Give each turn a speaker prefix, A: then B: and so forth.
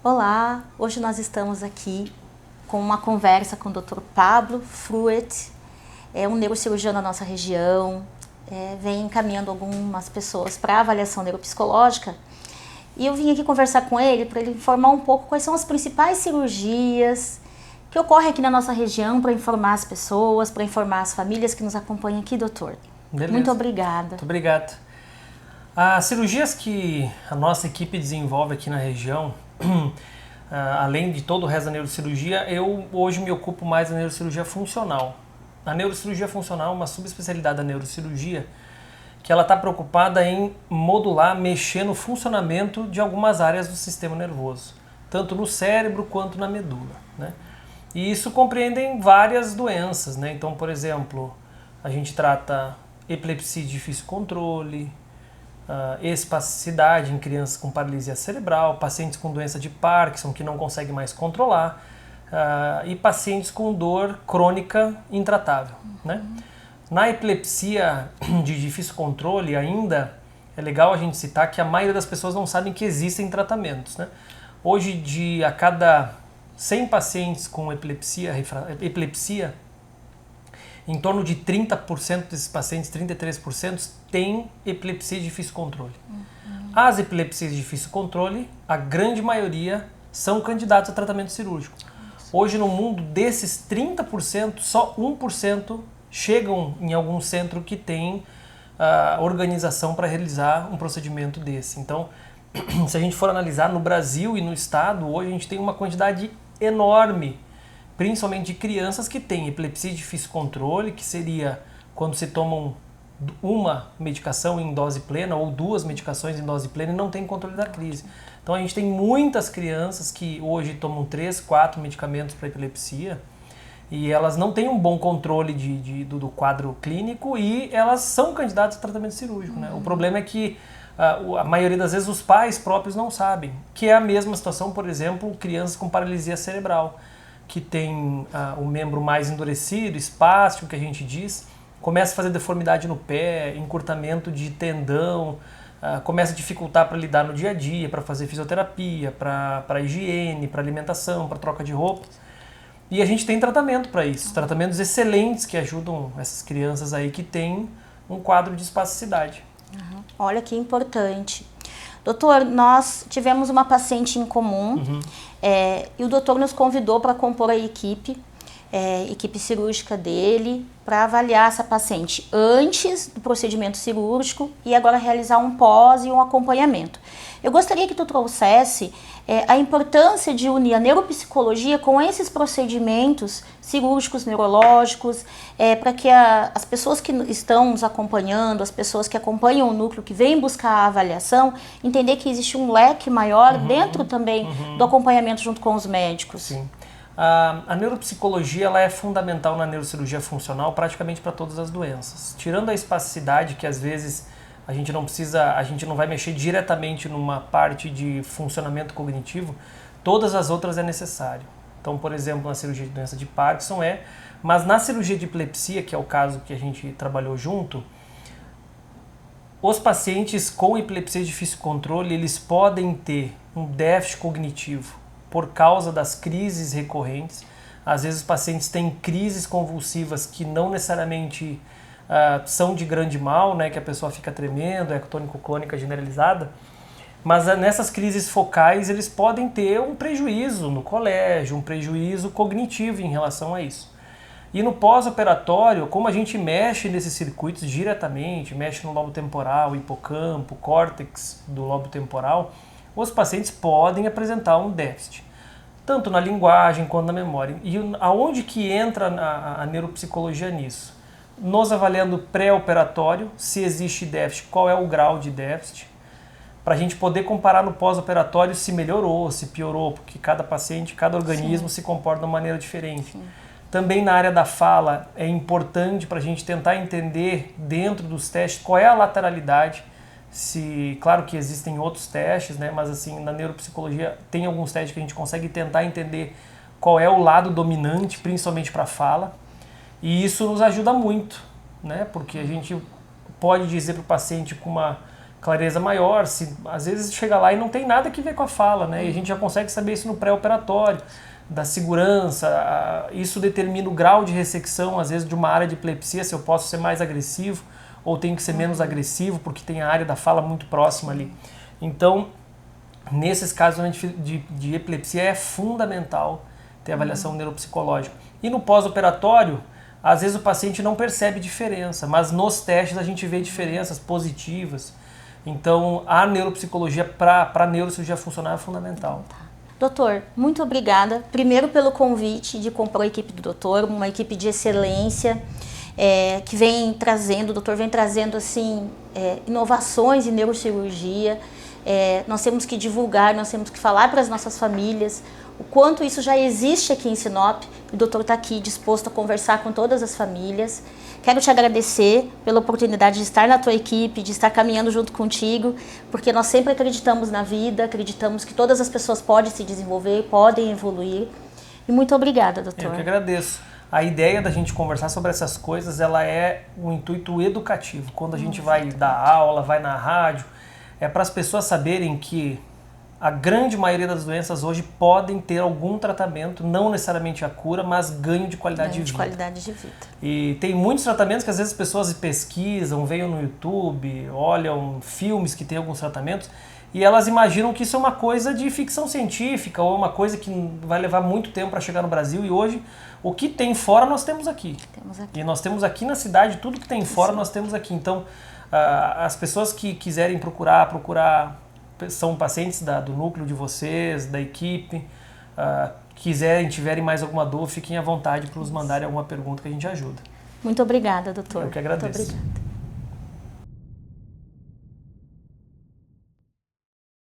A: Olá, hoje nós estamos aqui com uma conversa com o Dr. Pablo Fruet, um neurocirurgião da nossa região, vem encaminhando algumas pessoas para avaliação neuropsicológica, e eu vim aqui conversar com ele para ele informar um pouco quais são as principais cirurgias que ocorrem aqui na nossa região, para informar as pessoas, para informar as famílias que nos acompanham aqui, doutor.
B: Beleza.
A: Muito obrigada.
B: Muito obrigado. As cirurgias que a nossa equipe desenvolve aqui na região, além de todo o resto da neurocirurgia, eu hoje me ocupo mais da neurocirurgia funcional. A neurocirurgia funcional é uma subespecialidade da neurocirurgia que ela está preocupada em modular, mexer no funcionamento de algumas áreas do sistema nervoso, tanto no cérebro quanto na medula, né? E isso compreendem várias doenças, né? Então, por exemplo, a gente trata epilepsia de difícil controle, espasticidade em crianças com paralisia cerebral, pacientes com doença de Parkinson que não conseguem mais controlar, e pacientes com dor crônica intratável, né? Na epilepsia de difícil controle ainda é legal a gente citar que a maioria das pessoas não sabem que existem tratamentos, né? Hoje, a cada 100 pacientes com epilepsia, em torno de 30% desses pacientes, 33%, têm epilepsia de difícil controle. As epilepsias de difícil controle, a grande maioria são candidatos a tratamento cirúrgico. Hoje no mundo, desses 30%, só 1% chegam em algum centro que tem organização para realizar um procedimento desse. Então, se a gente for analisar no Brasil e no estado, hoje a gente tem uma quantidade enorme, principalmente de crianças que têm epilepsia de difícil controle, que seria quando se tomam uma medicação em dose plena ou duas medicações em dose plena e não tem controle da crise. Então a gente tem muitas crianças que hoje tomam 3, 4 medicamentos para epilepsia e elas não têm um bom controle do quadro clínico e elas são candidatas a tratamento cirúrgico, né? O problema é que a maioria das vezes os pais próprios não sabem, que é a mesma situação, por exemplo, crianças com paralisia cerebral, que tem o membro mais endurecido, espástico, que a gente diz, começa a fazer deformidade no pé, encurtamento de tendão, começa a dificultar para lidar no dia a dia, para fazer fisioterapia, para higiene, para alimentação, para troca de roupa. E a gente tem tratamento para isso, tratamentos excelentes que ajudam essas crianças aí que têm um quadro de espasticidade.
A: Olha que importante. Doutor, nós tivemos uma paciente em comum e o doutor nos convidou para compor a equipe cirúrgica dele, para avaliar essa paciente antes do procedimento cirúrgico e agora realizar um pós e um acompanhamento. Eu gostaria que tu trouxesse a importância de unir a neuropsicologia com esses procedimentos cirúrgicos, neurológicos, para que as pessoas que estão nos acompanhando, as pessoas que acompanham o núcleo, que vêm buscar a avaliação, entender que existe um leque maior dentro também do acompanhamento junto com os médicos.
B: Sim. A neuropsicologia ela é fundamental na neurocirurgia funcional praticamente para todas as doenças. Tirando a espasticidade, que às vezes a gente não vai mexer diretamente numa parte de funcionamento cognitivo, todas as outras é necessário. Então, por exemplo, na cirurgia de doença de Parkinson mas na cirurgia de epilepsia, que é o caso que a gente trabalhou junto, os pacientes com epilepsia de difícil controle, eles podem ter um déficit cognitivo por causa das crises recorrentes. Às vezes os pacientes têm crises convulsivas que não necessariamente são de grande mal, né, que a pessoa fica tremendo, é tônico-clônica generalizada, mas nessas crises focais eles podem ter um prejuízo no colégio, um prejuízo cognitivo em relação a isso. E no pós-operatório, como a gente mexe nesses circuitos diretamente, mexe no lobo temporal, hipocampo, córtex do lobo temporal, os pacientes podem apresentar um déficit, tanto na linguagem quanto na memória. E aonde que entra a neuropsicologia nisso? Nos avaliando pré-operatório, se existe déficit, qual é o grau de déficit, para a gente poder comparar no pós-operatório se melhorou, se piorou, porque cada paciente, cada organismo se comporta de uma maneira diferente. Também na área da fala é importante para a gente tentar entender dentro dos testes qual é a lateralidade. Claro que existem outros testes, né, mas assim, na neuropsicologia tem alguns testes que a gente consegue tentar entender qual é o lado dominante, principalmente para a fala, e isso nos ajuda muito, né, porque a gente pode dizer para o paciente com uma clareza maior, se às vezes chega lá e não tem nada que ver com a fala, né? E a gente já consegue saber isso no pré-operatório, da segurança, isso determina o grau de ressecção, às vezes, de uma área de epilepsia, se eu posso ser mais agressivo ou tenho que ser menos agressivo, porque tem a área da fala muito próxima ali. Então, nesses casos de epilepsia é fundamental ter avaliação neuropsicológica. E no pós-operatório, às vezes o paciente não percebe diferença, mas nos testes a gente vê diferenças positivas. Então, a neuropsicologia para a neurocirurgia funcional é fundamental.
A: Doutor, muito obrigada. Primeiro pelo convite de compor a equipe do doutor, uma equipe de excelência que vem trazendo, o doutor vem trazendo assim, inovações em neurocirurgia. Nós temos que divulgar, nós temos que falar para as nossas famílias o quanto isso já existe aqui em Sinop. O doutor está aqui disposto a conversar com todas as famílias. Quero te agradecer pela oportunidade de estar na tua equipe, de estar caminhando junto contigo, porque nós sempre acreditamos na vida, acreditamos que todas as pessoas podem se desenvolver, podem evoluir. E muito obrigada, doutor.
B: Eu que agradeço. A ideia da gente conversar sobre essas coisas, ela é um intuito educativo. Quando a gente vai dar aula, vai na rádio, é para as pessoas saberem que a grande maioria das doenças hoje podem ter algum tratamento, não necessariamente a cura, mas ganho de qualidade de vida.
A: Qualidade de vida.
B: E tem muitos tratamentos que às vezes as pessoas pesquisam, veem no YouTube, olham filmes que tem alguns tratamentos e elas imaginam que isso é uma coisa de ficção científica ou uma coisa que vai levar muito tempo para chegar no Brasil, e hoje o que tem fora nós temos aqui. E nós temos aqui na cidade, tudo que tem fora nós temos aqui. Então, as pessoas que quiserem procurar são pacientes do núcleo de vocês, da equipe, tiverem mais alguma dúvida, fiquem à vontade para nos mandarem alguma pergunta que a gente ajuda.
A: Muito obrigada, doutor.
B: Eu que agradeço.
A: Muito obrigada.